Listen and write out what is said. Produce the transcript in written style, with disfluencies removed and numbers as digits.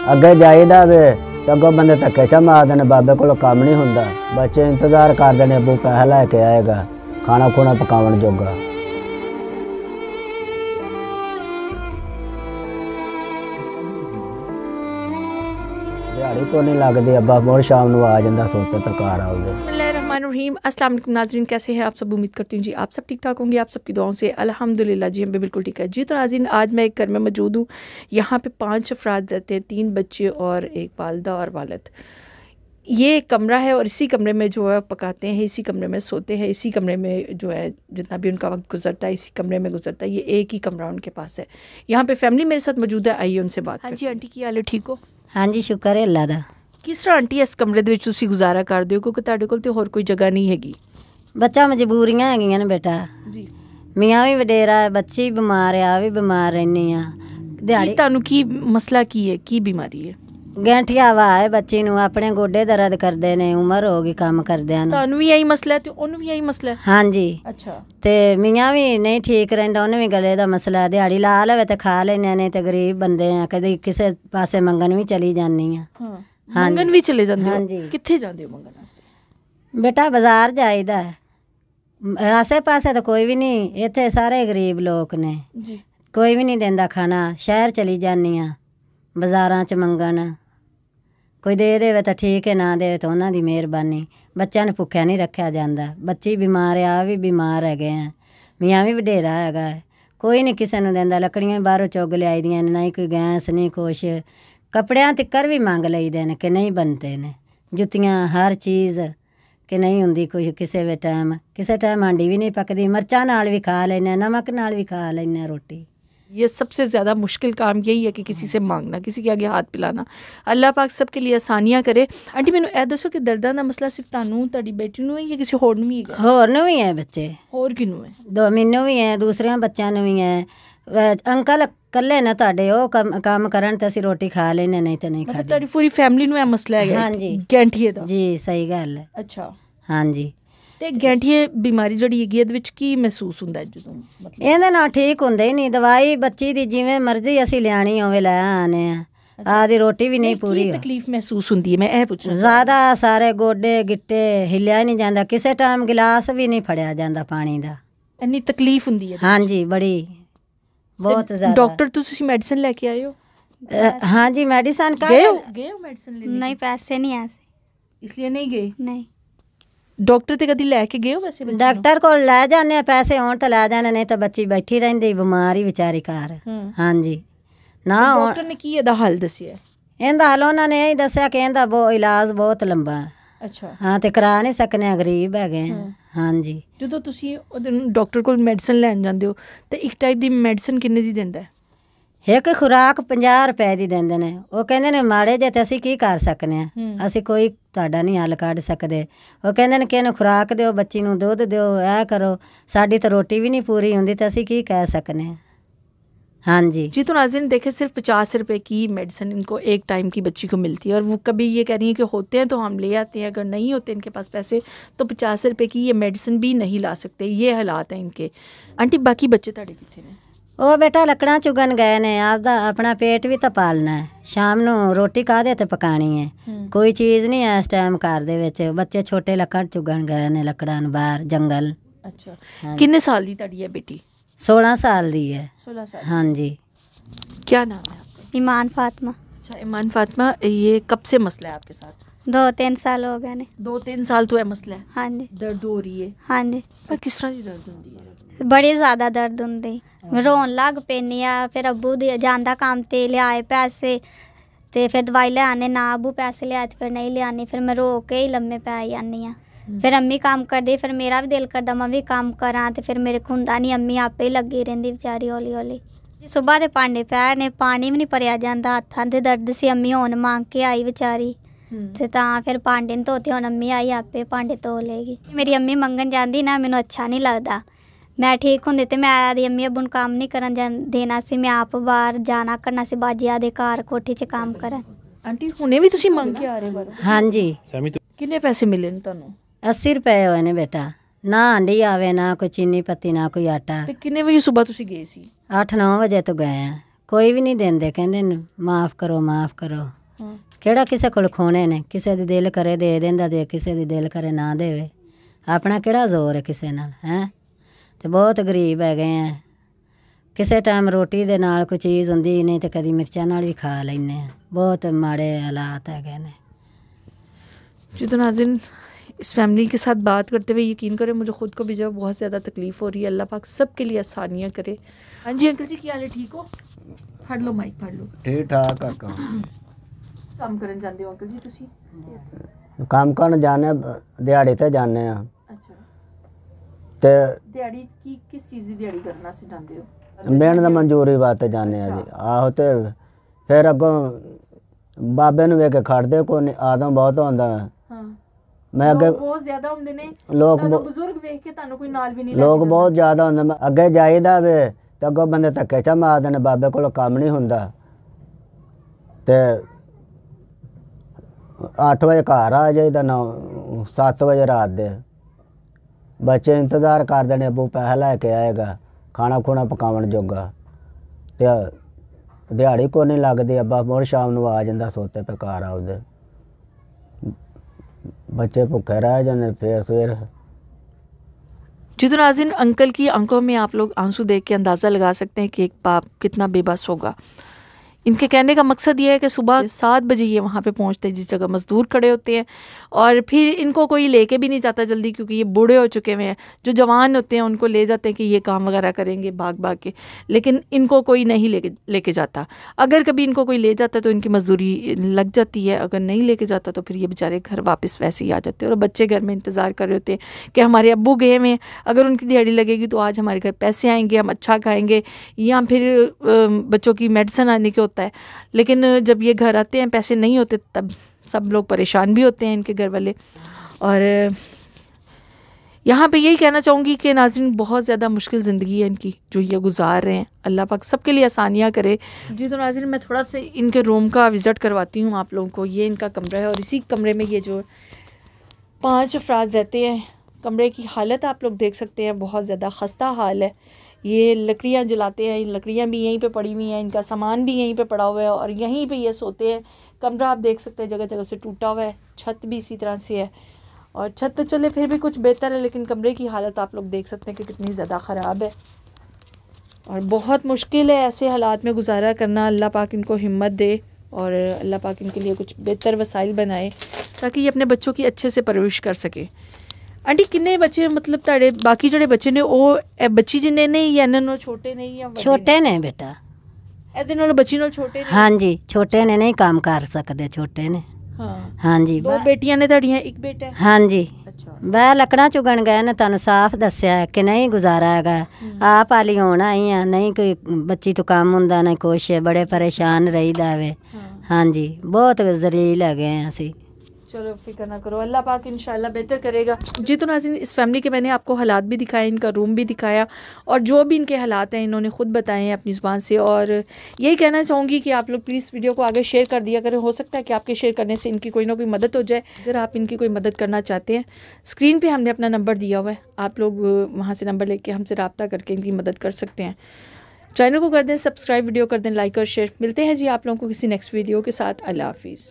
अगे जाईदा वे तो अगों बंदे धक्के च मार देने, बाबे कोलों काम नहीं हुंदा। बच्चे इंतजार कर देने, अबू पैसा लैके आएगा खाना खुना पकावन जोगा। दिहाड़ी को नहीं लगती, अब्बा बहुत शाम को आ जाता सोते पर कार आओगे। बिस्मिल्लाहिर्रहमानिर्रहीम। अस्सलाम वालेकुम नाज़रीन, कैसे हैं आप सब? उम्मीद करती हूँ जी आप सब ठीक ठाक होंगे। आप सबकी दुआओं से अल्हम्दुलिल्लाह जी हम भी बिल्कुल ठीक है जी। तो नाज़रीन, आज मैं एक घर में मौजूद हूँ। यहाँ पे 5 अफराद रहते हैं, 3 बच्चे और एक वालिदा और वालिद। ये एक कमरा है और इसी कमरे में जो है पकाते हैं, इसी कमरे में सोते हैं, इसी कमरे में जो है जितना भी उनका वक्त गुजरता है इसी कमरे में गुजरता है। ये एक ही कमरा उनके पास है। यहाँ पे फैमिली मेरे साथ मौजूद है, आइए उनसे बात। हाँ जी आंटी, की हाल है? ठीक हो? हाँ जी, शुक्र है अल्लाह दा। किस तरह आंटी इस कमरे ਦੇ ਵਿੱਚ ਤੁਸੀਂ ਗੁਜ਼ਾਰਾ ਕਰਦੇ ਹੋ ਕਿਉਂਕਿ ਤੁਹਾਡੇ ਕੋਲ ਤੇ ਹੋਰ ਕੋਈ ਜਗ੍ਹਾ ਨਹੀਂ ਹੈਗੀ? ਬੱਚਾ ਮਜਬੂਰੀਆਂ ਹੈਗੀਆਂ ਨੇ ਬੇਟਾ ਜੀ। ਮੀਆਂ ਵੀ ਵਡੇਰਾ ਹੈ, ਬੱਚੀ ਬਿਮਾਰ ਆ, ਵੀ ਬਿਮਾਰ ਰਹਿੰਦੀ ਆ। ਦਿਹਾੜੀ ਤੁਹਾਨੂੰ ਕੀ ਮਸਲਾ ਕੀ ਹੈ, ਕੀ ਬਿਮਾਰੀ ਹੈ? ਗੈਂਠੀਆ ਵਾ ਹੈ ਬੱਚੀ ਨੂੰ, ਆਪਣੇ ਗੋਡੇ ਦਰਦ ਕਰਦੇ ਨੇ, ਉਮਰ ਹੋ ਗਈ ਕੰਮ ਕਰਦਿਆਂ ਨੂੰ। ਤੁਹਾਨੂੰ ਵੀ ਇਹੀ ਮਸਲਾ ਹੈ ਤੇ ਉਹਨੂੰ ਵੀ ਇਹੀ ਮਸਲਾ ਹੈ? ਹਾਂਜੀ। ਅੱਛਾ। ਤੇ ਮੀਆਂ ਵੀ ਨਹੀਂ ਠੀਕ ਰਹਿੰਦਾ, ਉਹਨੇ ਵੀ ਗਲੇ ਦਾ ਮਸਲਾ। ਦਿਹਾੜੀ ਲਾ ਲਵੇ ਤੇ ਖਾ ਲੈਂਦੇ ਨੇ, ਤੇ ਗਰੀਬ ਬੰਦੇ ਆ, ਕਦੇ ਕਿਸੇ ਪਾਸੇ ਮੰਗਣ ਵੀ ਚਲੀ ਜਾਂਦੀ ਆ। ਹਾਂ, ਮੰਗਣ ਵੀ ਚਲੇ ਜਾਂਦੇ ਹੋ? ਹਾਂਜੀ। ਕਿੱਥੇ ਜਾਂਦੇ ਹੋ ਮੰਗਣ ਵਾਸਤੇ? ਬੇਟਾ ਬਾਜ਼ਾਰ ਜਾਈਦਾ, ਆਸੇ ਪਾਸੇ ਤਾਂ ਕੋਈ ਵੀ ਨਹੀਂ, ਇੱਥੇ ਸਾਰੇ ਗਰੀਬ ਲੋਕ ਨੇ ਜੀ। ਕੋਈ ਵੀ ਨਹੀਂ ਦਿੰਦਾ ਖਾਣਾ। ਸ਼ਹਿਰ ਚਲੀ ਜਾਂਦੀ ਆ ਬਾਜ਼ਾਰਾਂ 'ਚ ਮੰਗਣ, ਕੋਈ ਦੇ ਦੇਵੇ ਤਾਂ ਠੀਕ ਹੈ, ਨਾ ਦੇਵੇ ਤਾਂ ਉਹਨਾਂ ਦੀ ਮਿਹਰਬਾਨੀ। ਬੱਚਿਆਂ ਨੂੰ ਭੁੱਖਿਆ ਨਹੀਂ ਰੱਖਿਆ ਜਾਂਦਾ। ਬੱਚੀ ਬਿਮਾਰ ਆ, ਵੀ ਬਿਮਾਰ ਹੈਗੇ ਆ, ਮੀਆਂ ਵੀ ਵਡੇਰਾ ਹੈਗਾ, ਕੋਈ ਨਹੀਂ ਕਿਸੇ ਨੂੰ ਦਿੰਦਾ। ਲੱਕੜੀਆਂ ਵੀ ਬਾਹਰੋਂ ਚੁੱਗ ਲਿਆਈ ਦੀਆਂ ਨੇ, ਨਾ ਹੀ ਕੋਈ ਗੈਸ ਨਹੀਂ ਕੁਛ। ਕੱਪੜਿਆਂ ਤਿੱਕਰ ਵੀ ਮੰਗ ਲਈਦੇ ਨੇ ਕਿ ਨਹੀਂ ਬਣਦੇ ਨੇ, ਜੁੱਤੀਆਂ ਹਰ ਚੀਜ਼ ਕਿ ਨਹੀਂ ਹੁੰਦੀ ਕੋਈ। ਕਿਸੇ ਟਾਈਮ ਹਾਂਡੀ ਵੀ नहीं पकती, मिर्चा नाल भी खा लेने, नमक नाल भी खा लेने रोटी। ये सबसे ज़्यादा मुश्किल काम यही है कि किसी से मांगना, किसी के आगे हाथ पिलाना। अल्लाह पाक सबके लिए आसानियाँ करे। आंटी मैनू ਇਹ ਦੱਸੋ ਕਿ ਦਰਦਾਂ ਦਾ ਮਸਲਾ ਸਿਰਫ ਤੁਹਾਨੂੰ, ਤੁਹਾਡੀ ਬੇਟੀ ਨੂੰ ਹੈ ਜਾਂ ਕਿਸੇ ਹੋਰ ਨੂੰ ਵੀ ਹੈਗਾ? ਹੋਰ ਨੂੰ ਵੀ ਹੈ ਬੱਚੇ। ਹੋਰ ਕਿਹਨੂੰ ਹੈ? ਦੋ ਮੈਨੂੰ ਵੀ ਹੈ, ਦੂਸਰਿਆਂ ਬੱਚਿਆਂ ਨੂੰ ਵੀ ਹੈ। ਅੰਕਲ ਇਕੱਲੇ ਨਾ ਤੁਹਾਡੇ, ਉਹ ਕੰਮ ਕਰਨ ਤਾਂ ਅਸੀਂ ਰੋਟੀ ਖਾ ਲੈਂਦੇ, ਨਹੀਂ ਤਾਂ ਨਹੀਂ ਖਾਂਦੇ। ਤੁਹਾਡੀ ਪੂਰੀ ਫੈਮਿਲੀ ਨੂੰ ਇਹ ਮਸਲਾ ਹੈਗਾ? ਹਾਂਜੀ। ਗੈਂਠੀਏ ਦਾ? ਜੀ ਸਹੀ ਗੱਲ ਹੈ। ਅੱਛਾ। ਹਾਂਜੀ। ਤੇ ਗੈਂਠੀਏ ਬਿਮਾਰੀ ਜਿਹੜੀ ਹੈਗੀ ਇਹਦੇ ਵਿੱਚ ਕੀ ਮਹਿਸੂਸ ਹੁੰਦਾ ਜਦੋਂ? ਮਤਲਬ ਇਹਦੇ ਨਾਲ ਠੀਕ ਹੁੰਦੇ ਹੀ ਨਹੀਂ। ਦਵਾਈ ਬੱਚੀ ਦੀ ਜਿਵੇਂ ਮਰਜ਼ੀ ਅਸੀਂ ਲਿਆਣੀ ਹੋਵੇ ਲੈ ਆਨੇ ਆ, ਆਦੀ ਰੋਟੀ ਵੀ ਨਹੀਂ ਪੂਰੀ। ਕੀ ਤਕਲੀਫ ਮਹਿਸੂਸ ਹੁੰਦੀ ਹੈ, ਮੈਂ ਇਹ ਪੁੱਛਣਾ? ਜ਼ਿਆਦਾ ਸਾਰੇ ਗੋਡੇ ਗਿੱਟੇ ਹਿੱਲਿਆ ਹੀ ਨਹੀਂ ਜਾਂਦਾ, ਕਿਸੇ ਟਾਈਮ ਗਿਲਾਸ ਵੀ ਨਹੀਂ ਫੜਿਆ ਜਾਂਦਾ ਪਾਣੀ ਦਾ, ਇੰਨੀ ਤਕਲੀਫ ਹੁੰਦੀ ਹੈ? ਹਾਂਜੀ ਬੜੀ, ਬਹੁਤ ਜ਼ਿਆਦਾ। ਡਾਕਟਰ ਤੋਂ ਤੁਸੀਂ ਮੈਡੀਸਨ ਲੈ ਕੇ ਆਏ ਹੋ? ਹਾਂਜੀ ਮੈਡੀਸਨ ਗਏ ਹੋ ਮੈਡੀਸਨ ਲੈਣ? नहीं, पैसे नहीं ऐसे। इसलिए नहीं गए? नहीं। ਡਾਕਟਰ ਤੇ ਕਦੀ ਲੈ ਕੇ ਗਏ ਹੋ ਵੈਸੇ? ਡਾਕਟਰ ਕੋਲ ਲੈ ਜਾਂਦੇ ਆ, ਪੈਸੇ ਹੋਣ ਤਾਂ ਲੈ ਜਾਂਦੇ, ਨਹੀਂ ਤਾਂ ਬੱਚੀ ਬੈਠੀ ਰਹਿੰਦੀ ਬਿਮਾਰ ਹੀ ਵਿਚਾਰੀ ਘਰ। ਹਾਂਜੀ। ਨਾ ਡਾਕਟਰ ਨੇ ਕੀ ਇਹਦਾ ਹੱਲ ਦੱਸਿਆ? ਇਹਦਾ ਹੱਲ ਉਹਨਾਂ ਨੇ ਇਹ ਦੱਸਿਆ ਕਿ ਇਹਦਾ ਇਲਾਜ ਬਹੁਤ ਲੰਬਾ। ਅੱਛਾ। ਹਾਂ, ਤੇ ਕਰਾ ਨਹੀਂ ਸਕਨੇ, ਗਰੀਬ ਹੈਗੇ ਆ। ਹਾਂਜੀ। ਜਦੋਂ ਤੁਸੀਂ ਉਹਦੇ ਡਾਕਟਰ ਕੋਲ ਮੈਡੀਸਨ ਲੈਣ ਜਾਂਦੇ ਹੋ ਤੇ ਇੱਕ ਟਾਈਪ ਦੀ ਮੈਡੀਸਨ ਕਿੰਨੇ ਦੀ ਦਿੰਦਾ ਹੈ? ਇੱਕ ਖੁਰਾਕ 50 ਰੁਪਏ ਦੀ ਦਿੰਦੇ ਨੇ। ਉਹ ਕਹਿੰਦੇ ਨੇ ਮਾੜੇ ਜੇ ਤੇ ਅਸੀਂ ਕੀ ਕਰ ਸਕਨੇ ਆ, ਅਸੀਂ ਕੋਈ ਤੁਹਾਡਾ ਨਹੀਂ ਹੱਲ ਕੱਢ ਸਕਦੇ। ਉਹ ਕਹਿੰਦੇ ਨੇ ਕਿ ਇਹਨੂੰ ਖੁਰਾਕ ਦਿਓ, ਬੱਚੀ ਨੂੰ ਦੁੱਧ ਦਿਓ, ਇਹ ਕਰੋ। ਸਾਡੀ ਤਾਂ ਰੋਟੀ ਵੀ नहीं पूरी होती तो ਅਸੀਂ ਕੀ ਕਹਿ सकने हैं। हाँ जी। जी। तो नाज़रीन देखें, सिर्फ 50 रुपए की मेडिसिन इनको एक टाइम की बच्ची को मिलती है और वो कभी ये कह रही है कि होते हैं तो हम ले आते हैं, अगर नहीं होते इनके पास पैसे तो 50 रुपए की ये मेडिसिन भी नहीं ला सकते। ये हालात हैं इनके। आंटी बाकी बच्चे ਤੁਹਾਡੇ ਕਿੱਥੇ ਨੇ? ਉਹ ਬੇਟਾ ਲੱਕੜਾਂ ਚੁਗਣ ਗਏ ਨੇ, ਆਪਦਾ ਆਪਣਾ ਪੇਟ ਵੀ ਤਾਂ ਪਾਲਣਾ ਹੈ। ਸ਼ਾਮ ਨੂੰ ਰੋਟੀ ਕਾਹਦੇ ਤੇ ਪਕਾਣੀ ਹੈ, ਕੋਈ ਚੀਜ਼ ਨਹੀਂ ਹੈ ਇਸ ਟਾਈਮ ਘਰ ਦੇ ਵਿੱਚ। ਬੱਚੇ ਛੋਟੇ ਲੱਕੜ ਚੁਗਣ ਗਏ ਨੇ, ਲੱਕੜਾਂ ਨੂੰ ਬਾਹਰ ਜੰਗਲ। अच्छा। कितने साल की ਤੁਹਾਡੀ है बेटी? 16 साल दी है। 16 साल। हाँ जी। क्या नाम है आपका? ईमान फातिमा। अच्छा ईमान फातिमा, ये कब से मसला है आपके साथ? 2-3 साल हो गए ने। 2-3 साल तो है मसला है? हाँ जी। दर्द हो रही है? हाँ जी। पर किस तरह की दर्द होती है? बड़ी ज़्यादा दर्द होंदी, रोन लग पैनी आ। फिर अबू जांदा काम ते लियाए पैसे, ते फिर दवाई ले आने, ना अबू पैसे लिया तो फिर नहीं लियानी। फिर मैं रो के ही लम्मे पै जानी हाँ। फिर अम्मी काम करदी, फिर मेरा भी दिल करदा मैं भी काम करा, तो फिर मेरे को हुंदा नहीं। अम्मी आपे ही लगी रहिंदी बेचारी हौली हौली। सुबह के भांडे पै ने, पानी भी नहीं भरिया जांदा, हत्थां ते दर्द सी। अम्मी हुण मांग के आई बेचारी, ते तां फिर भांडे नहीं धोते। हुण अम्मी आई आपे भांडे धो लेगी। मेरी अम्मी मंगन जांदी ना, मैनूं अच्छा नहीं लगदा। मैं ठीक होंदी ते मैं आदी अम्मी अब्बू नूं काम नहीं करन देना सी, मैं आप बाहर जाना करना सी, बाजिया दे घर कोठी च काम करन। आंटी हुणे भी तुसीं मंग के आ रहे बाहरों? हाँ जी। किन्ने पैसे मिले ने तुहानूं? 80 रुपए होए ने बेटा। ना हांडी आवे, ना कोई चीनी पत्ती, ना कोई आटा। ते किन्ने बजे सुबह तुसीं गए सी? 8-9 वजे तो गए हैं। ਕੋਈ ਵੀ ਨਹੀਂ ਦਿੰਦੇ, ਕਹਿੰਦੇ ਨੇ ਮਾफ़ ਕਰੋ ਮਾफ़ ਕਰੋ। ਕਿਹੜਾ ਕਿਸੇ ਕੋਲ ਖੋਣੇ ਨੇ, ਕਿਸੇ ਦੀ ਦਿਲ ਕਰੇ ਦੇ ਦਿੰਦਾ ਦੇ, ਕਿਸੇ ਦੀ ਦਿਲ ਕਰੇ ਨਾ ਦੇਵੇ। ਆਪਣਾ ਕਿਹੜਾ ਜ਼ੋਰ ਹੈ ਕਿਸੇ ਨਾਲ ਹੈ। ਤੇ ਬਹੁਤ ਗਰੀਬ ਹੈਗੇ ਆ। ਕਿਸੇ ਟਾਈਮ ਰੋਟੀ ਦੇ ਨਾਲ ਕੋਈ ਚੀਜ਼ ਹੁੰਦੀ ਨਹੀਂ ਤੇ ਕਦੀ ਮਿਰਚਾਂ ਨਾਲ भी खा ਲੈਂਦੇ ਆ। बहुत माड़े हालात है ने। जी तो नाज़रीन, इस फैमिली के साथ बात करते हुए यकीन करें मुझे ख़ुद को भी जो है बहुत ज़्यादा तकलीफ़ हो रही है। अल्लाह पाक सब के लिए आसानियाँ करे। हाँ जी अंकल जी, क्या हाल है? ठीक हो? फड़ लो माइक, फड़ लो। ठीक ठाक काका। काम करन जांदे हो अंकल जी तुसी? काम करन जाने, दिहाड़ी ते जाने आ। अच्छा, ते दिहाड़ी की किस चीज़ दी दिहाड़ी करना सी जांदे हो? मिहनत मंजूरी वास्ते जाने आ जी। आहो ते फिर अगों बाबे नूं वेख के खड़दे कोई नहीं, आदम बहुत होंदा। हाँ, मैं अगे बहुत ज़्यादा होंदे ने लोग तानू बुजुर्ग वेख के तानू कोई नाल भी नहीं लोग बहुत ज़्यादा होंदे। मैं अगे जाईदा वे ते अगों बंदे धक्के चा मारदे ने, बाबे कोलों काम नहीं हुंदा। ते 8 वजे घर आ जाईदा, 7 वजे रात दे। बच्चे इंतज़ार करदे ने, अबू पैसा लैके आएगा खाना खुना पकावन जोगा। ते दिहाड़ी को नहीं लगदी, अब्बा मुड़ शाम नूं आ जांदा सोते पे घर आउदे। बच्चे भुखे रह जांदे फिर सवेरे। जी तो नाज़रीन, अंकल की आंखों में आप लोग आंसू देख के अंदाज़ा लगा सकते हैं कि एक बाप कितना बेबस होगा। इनके कहने का मकसद ये है कि सुबह 7 बजे ये वहाँ पे पहुँचते हैं जिस जगह मज़दूर खड़े होते हैं, और फिर इनको कोई लेके भी नहीं जाता जल्दी, क्योंकि ये बूढ़े हो चुके हुए हैं। जो जवान होते हैं उनको ले जाते हैं कि ये काम वगैरह करेंगे भाग भाग के, लेकिन इनको कोई नहीं लेके जाता। अगर कभी इनको कोई ले जाता तो इनकी मजदूरी लग जाती है, अगर नहीं लेके जाता तो फिर ये बेचारे घर वापस वैसे ही आ जाते हैं। और बच्चे घर में इंतज़ार कर रहे होते हैं कि हमारे अब्बू गए हुए हैं, अगर उनकी दिहाड़ी लगेगी तो आज हमारे घर पैसे आएंगे, हम अच्छा खाएँगे, या फिर बच्चों की मेडिसिन आने के होता है। लेकिन जब ये घर आते हैं पैसे नहीं होते, तब सब लोग परेशान भी होते हैं इनके घर वाले। और यहाँ पे यही कहना चाहूँगी कि नाज़रीन, बहुत ज़्यादा मुश्किल ज़िंदगी है इनकी जो ये गुजार रहे हैं। अल्लाह पाक सबके लिए आसानियाँ करे। जी तो नाज़रीन, मैं थोड़ा सा इनके रूम का विज़िट करवाती हूँ आप लोगों को। ये इनका कमरा है और इसी कमरे में ये जो 5 अफराद रहते हैं। कमरे की हालत आप लोग देख सकते हैं, बहुत ज़्यादा खस्ता हाल है। ये लकड़ियाँ जलाते हैं, लकड़ियाँ भी यहीं पे पड़ी हुई हैं, इनका सामान भी यहीं पे पड़ा हुआ है और यहीं पे ये सोते हैं। कमरा आप देख सकते हैं जगह जगह से टूटा हुआ है, छत भी इसी तरह से है। और छत तो चले फिर भी कुछ बेहतर है, लेकिन कमरे की हालत आप लोग देख सकते हैं कि कितनी ज़्यादा ख़राब है और बहुत मुश्किल है ऐसे हालात में गुजारा करना। अल्लाह पाक इनको हिम्मत दे और अल्लाह पाक इनके लिए कुछ बेहतर वसाइल बनाए ताकि ये अपने बच्चों की अच्छे से परवरिश कर सके। आंटी किन्ने बच्चे, मतलब ताड़े बाकी जोड़े बच्चे ने वो बच्ची जिन्ने नहीं या इन्होंने छोटे नहीं या छोटे ने बेटा, ਇਹਦੇ ਨਾਲ ਬੱਚੀ ਨਾਲ ਛੋਟੇ ਨੇ? हाँ जी छोटे ने नहीं काम कर सकते, छोटे ने। हाँ हाँ जी। 2 बेटियां ने ਤੁਹਾਡੀਆਂ, एक बेटा है? हाँ जी। अच्छा, वह लकड़ा चुगन गए ने, तुहानू साफ दस्या है कि नहीं गुजारा है। आप हाली होना ही है, नहीं कोई बच्ची तो काम हुंदा नहीं कुछ, बड़े परेशान रहीदा वे। हाँ जी, बहुत जलील है गए असी। चलो फिक्र ना करो, अल्लाह पाक इंशाल्लाह बेहतर करेगा। जी तो नाज़रीन, इस फैमिली के मैंने आपको हालात भी दिखाए, इनका रूम भी दिखाया और जो भी इनके हालात हैं इन्होंने ख़ुद बताए हैं अपनी ज़ुबान से। और यही कहना चाहूँगी कि आप लोग प्लीज़ वीडियो को आगे शेयर कर दिया करें। हो सकता है कि आपके शेयर करने से इनकी कोई ना कोई मदद हो जाए। अगर आप इनकी कोई मदद करना चाहते हैं, स्क्रीन पर हमने अपना नंबर दिया हुआ है, आप लोग वहाँ से नंबर लेके हमसे रब्ता करके इनकी मदद कर सकते हैं। चैनल को कर दें सब्सक्राइब, वीडियो कर दें लाइक और शेयर। मिलते हैं जी आप लोगों को किसी नेक्स्ट वीडियो के साथ। अल्लाह हाफिज़।